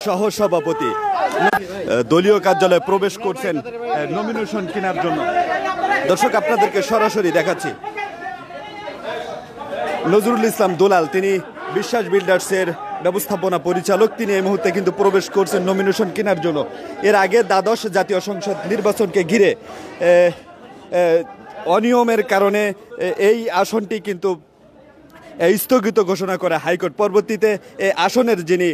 সহসভাপতি দলীয় কার্যালয়ে প্রবেশ করছেন নমিনেশন কেনার জন্য। দর্শক আপনাদেরকে সরাসরি দেখাচ্ছি। নজরুল ইসলাম দুলাল, তিনি বিশ্বাস বিল্ডার্সের ব্যবস্থাপনা পরিচালক, তিনি এই মুহূর্তে কিন্তু প্রবেশ করছেন নমিনেশন কেনার জন্য। এর আগে দ্বাদশ জাতীয় সংসদ নির্বাচনকে ঘিরে অনিয়মের কারণে এই আসনটি কিন্তু স্থগিত ঘোষণা করে হাইকোর্ট। পরবর্তীতে এই আসনের যিনি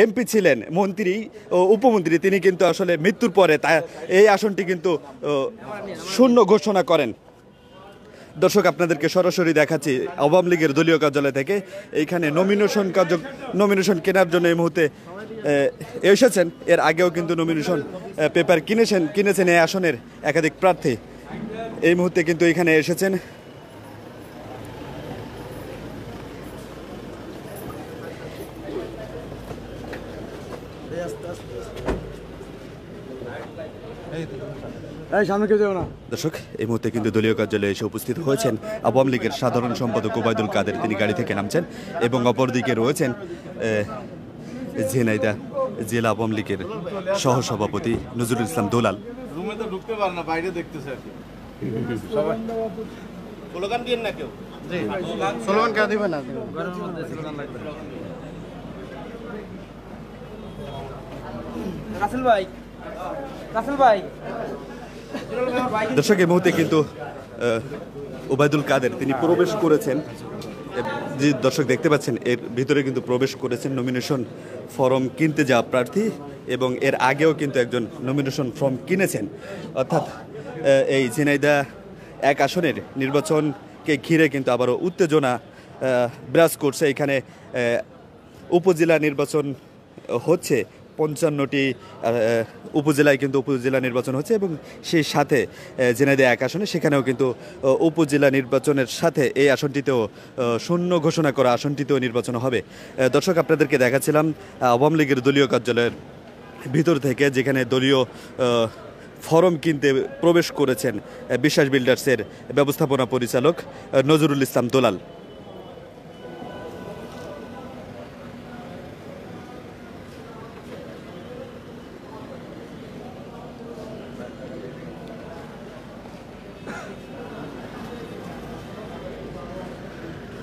এমপি ছিলেন, মন্ত্রী ও উপমন্ত্রী, তিনি কিন্তু আসলে মৃত্যুর পরে এই আসনটি কিন্তু শূন্য ঘোষণা করেন। দর্শক আপনাদেরকে সরাসরি দেখাচ্ছি আওয়ামী লীগের দলীয় কার্যালয় থেকে। এইখানে নমিনেশন কেনার জন্য এই মুহূর্তে এসেছেন। এর আগেও কিন্তু নমিনেশন পেপার কিনেছেন এই আসনের একাধিক প্রার্থী। এই মুহূর্তে কিন্তু এখানে এসেছেন। দর্শক এই মুহূর্তে কিন্তু দলীয় কার্যালয়ে এসে উপস্থিত হয়েছেন আওয়ামী লীগের সাধারণ সম্পাদক ওবায়দুল কাদের, তিনি গাড়ি থেকে নামছেন। এবং অপরদিকে রয়েছেন ঝিনাইদহ জেলা আওয়ামী লীগের সহসভাপতি নজরুল ইসলাম দুলাল। রুমে তো ঢুকতে পারে না, বাইরে দেখতেছে আর কি। সবাই স্লোগান দিয়েন না কেউ? জি, স্লোগান কেউ দিবেন না? গরমের মধ্যে স্লোগান লাগবে। রাসেল ভাই, দর্শক এই মুহূর্তে কিন্তু ওবায়দুল কাদের তিনি প্রবেশ করেছেন। যে দর্শক দেখতে পাচ্ছেন এর ভিতরে কিন্তু প্রবেশ করেছেন নমিনেশন ফর্ম কিনতে যাওয়া প্রার্থী, এবং এর আগেও কিন্তু একজন নমিনেশন ফর্ম কিনেছেন। অর্থাৎ এই ঝিনাইদহ এক আসনের নির্বাচনকে ঘিরে কিন্তু আবারও উত্তেজনা বিরাজ করছে। এখানে উপজেলা নির্বাচন হচ্ছে, 55টি উপজেলায় কিন্তু উপজেলা নির্বাচন হচ্ছে, এবং সেই সাথে ঝিনাইদহ এক আসনে সেখানেও কিন্তু উপজেলা নির্বাচনের সাথে এই আসনটিতেও শূন্য ঘোষণা করা আসনটিতেও নির্বাচন হবে। দর্শক আপনাদেরকে দেখাচ্ছিলাম আওয়ামী লীগের দলীয় কার্যালয়ের ভিতর থেকে, যেখানে দলীয় ফরম কিনতে প্রবেশ করেছেন বিশ্বাস বিল্ডার্সের ব্যবস্থাপনা পরিচালক নজরুল ইসলাম দুলাল।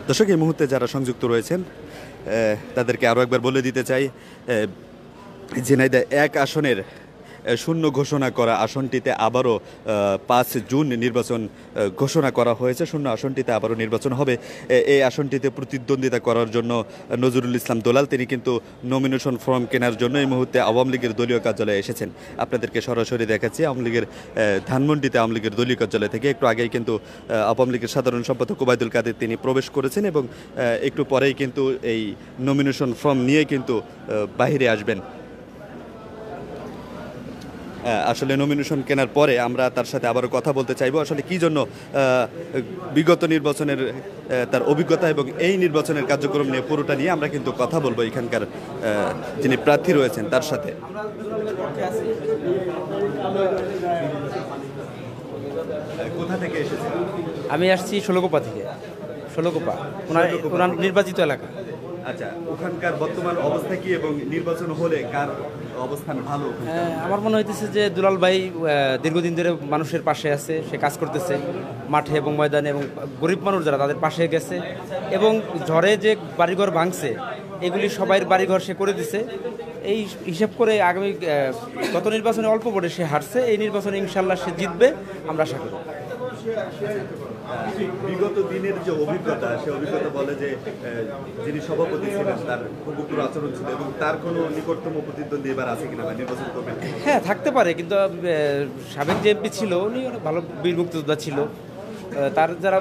দর্শক এই মুহূর্তে যারা সংযুক্ত রয়েছেন তাদেরকে আরও একবার বলে দিতে চাই, ঝিনাইদহ এক আসনের শূন্য ঘোষণা করা আসনটিতে আবারও 5 জুন নির্বাচন ঘোষণা করা হয়েছে। শূন্য আসনটিতে আবারও নির্বাচন হবে। এই আসনটিতে প্রতিদ্বন্দ্বিতা করার জন্য নজরুল ইসলাম দুলাল তিনি কিন্তু নমিনেশন ফর্ম কেনার জন্য এই মুহূর্তে আওয়ামী লীগের দলীয় কার্যালয়ে এসেছেন। আপনাদেরকে সরাসরি দেখাচ্ছি আওয়ামী লীগের ধানমন্ডিতে আওয়ামী লীগের দলীয় কার্যালয় থেকে। একটু আগেই কিন্তু আওয়ামী লীগের সাধারণ সম্পাদক ওবায়দুল কাদের তিনি প্রবেশ করেছেন, এবং একটু পরেই কিন্তু এই নমিনেশন ফর্ম নিয়ে কিন্তু বাহিরে আসবেন। আসলে নমিনেশন কেনার পরে আমরা তার সাথে আবারও কথা বলতে চাইবো, আসলে কি জন্য বিগত নির্বাচনের তার অভিজ্ঞতা এবং এই নির্বাচনের কার্যক্রম নিয়ে পুরোটা নিয়ে আমরা কিন্তু কথা বলবো এখানকার যিনি প্রার্থী রয়েছেন তার সাথে। কোথা থেকে এসেছেন? আমি আসছি ষোলকোপা থেকে। ষোলকোপা ওনার নির্বাচিত এলাকা। আচ্ছা, ওখানকার বর্তমান অবস্থা কি এবং নির্বাচন হলে কার অবস্থান ভালো? আমার মনে হইতেছে যে দুলাল ভাই দীর্ঘদিন ধরে মানুষের পাশে আছে, সে কাজ করতেছে মাঠে এবং ময়দানে, এবং গরিব মানুষ যারা তাদের পাশে গেছে, এবং ঝড়ে যে বাড়িঘর ভাঙছে এগুলি সবাই বাড়িঘর সে করে দিছে। এই হিসাব করে আগামী গত নির্বাচনে অল্প ভোটে সে হারছে, এই নির্বাচনে ইনশাল্লাহ সে জিতবে আমরা আশা করি। বিগত দিনের যে অভিজ্ঞতা, সে অভিজ্ঞতা বলে যে যিনি সভাপতি ছিলেন তার খুব উগ্র আচরণ ছিল, এবং তার কোনো নিকটতম প্রতিদ্বন্দ্বী এবার আছে কিনা বা নির্বাচন করবেন? হ্যাঁ, থাকতে পারে, কিন্তু সাবেক যে এমপি ছিল উনি ভালো বীর মুক্তিযোদ্ধা ছিল। তার যারা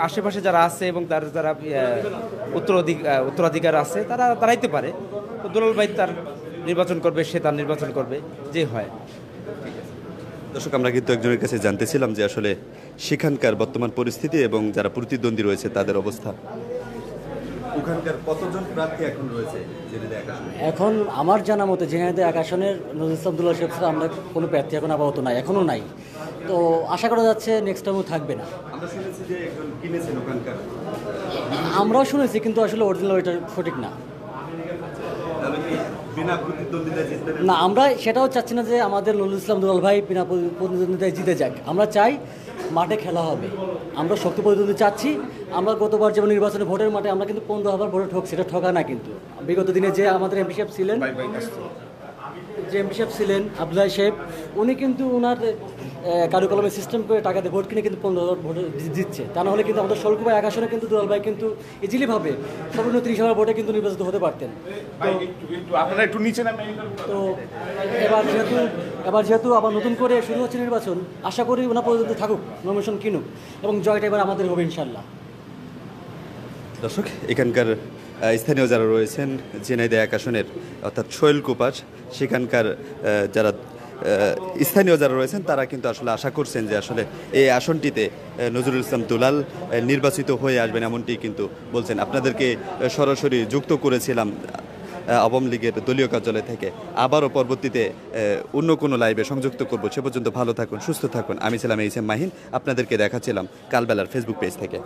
আশেপাশে যারা আছে এবং তার যারা উত্তরাধিকার আছে তারা দাঁড়াইতে পারে। তো দুলাল ভাই তার নির্বাচন করবে, সে তার নির্বাচন করবে, যে হয়। দর্শক আমরা কিন্তু একজনের কাছে জানতেছিলাম যে আসলে সেখানকার বর্তমান পরিস্থিতি এবং যারা প্রতিদ্বন্দ্বী রয়েছে তাদের অবস্থা। ওখানকার কতজন প্রার্থী এখন রয়েছে ঝিনাইদহ এক আসনে? এখন আমার জানা মতে ঝিনাইদহ এক আসনের নজরুল ইসলাম দুলাল সাহেব ছাড়া আমরা কোনো প্রার্থী এখন আপাতত নাই, এখনও নাই। তো আশা করা যাচ্ছে নেক্সট টাইমও থাকবে না। আমরা শুনেছি যে একজন কিনেছেন ওখানকার। আমরাও শুনেছি, কিন্তু আসলে অরিজিনাল ওইটা সঠিক না। তাহলে কি বিনা প্রতিদ্বন্দ্বিতায় জিতবেন? না, আমরা সেটাও চাচ্ছি না যে আমাদের নজরুল ইসলাম দুলাল ভাই বিনা প্রতিদ্বন্দ্বিতায় জিতে যাক। আমরা চাই মাঠে খেলা হবে, আমরা শক্তি প্রতিদ্বন্দ্বী চাচ্ছি। আমরা গতবার যেমন নির্বাচনে ভোটের মাঠে আমরা কিন্তু 15 ভোটে ঠকছি, এটা ঠকা না কিন্তু। বিগত দিনে যে আমাদের এমপি সাহেব ছিলেন, আব্দুল্লাহ সাহেব, উনি কিন্তু ওনার কারুকলমের সিস্টেম করে টাকা দিয়ে ভোট কিনে কিন্তু 15,000 ভোটে জিতছে। তা না হলে কিন্তু আমাদের শোলকুপা এক আসনে কিন্তু দুলাল ভাই কিন্তু ইজিলি ভাবে সর্বনিম্ন 30,000 ভোটে কিন্তু নির্বাচিত হতে পারতেন। আপনারা একটু নিচে নামে। তো এবার যেহেতু আবার নতুন করে শুরু হচ্ছে নির্বাচন, আশা করি ওনার পর্যন্ত থাকুক, নমিনেশন কিনুক এবং জয়টা এবার আমাদের হবে ইনশাল্লাহ। দর্শক, এখানকার স্থানীয় যারা রয়েছেন ঝিনাইদহ এক আসনের অর্থাৎ শৈলকুপার, সেখানকার যারা স্থানীয় যারা রয়েছেন তারা কিন্তু আসলে আশা করছেন যে আসলে এই আসনটিতে নজরুল ইসলাম দুলাল নির্বাচিত হয়ে আসবেন, এমনটি কিন্তু বলছেন। আপনাদেরকে সরাসরি যুক্ত করেছিলাম আওয়ামী লীগের দলীয় কার্যালয় থেকে। আবারও পরবর্তীতে অন্য কোনো লাইভে সংযুক্ত করবো। সে পর্যন্ত ভালো থাকুন, সুস্থ থাকুন। আমি ছিলাম এইচ এম মাহিন, আপনাদেরকে দেখাচ্ছিলাম কালবেলার ফেসবুক পেজ থেকে।